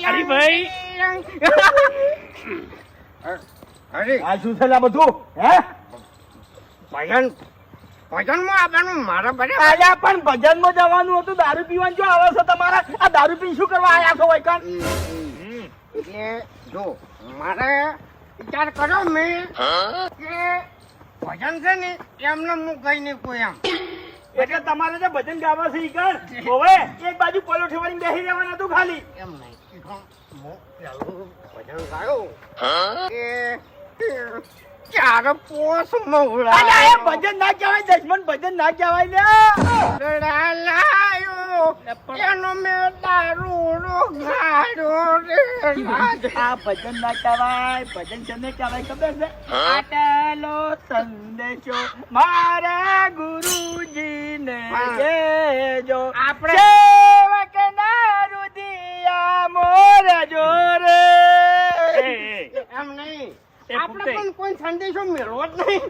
અરે ભાઈ અરે આ શું છે લા બધું હે ભજન ભજનમાં આવવાનું મારા બરે આયા પણ ભજનમાં જવાનું હતું દારૂ પીવાનું જો આવે છે તમારા આ દારૂ પી શું કરવા આયા છો વૈકણ એટલે જો મારે વિચાર કર્યો મેં કે ભજન છે ને એમને હું કઈ નહીં કોઈ આમ એટલે તમારે જે ભજન ગાવા છે ઈ કણ હવે એક બાજુ પલોઠી વાળીને બેસી રહેવાનું હતું ખાલી એમ નહીં હું પેલું ભજન ગાયો કે ચાર પોસ મવડા અલ્યા એ ભજન ના કહેવાય દશમન ભજન ના કહેવાય લે લાયો એનો મેં દારૂ ગાડ્યો રે આ ભજન ના કહેવાય ભજન કેને કહેવાય ખબર છે આટલો સંદેશો મારા ગુરુજીને દેજો આપણે સેવકના રુદિયા મોર જોરે એમ નહીં એ આપણે ફૂટે. પણ કોઈ સંદેશો મેળવો જ નહીં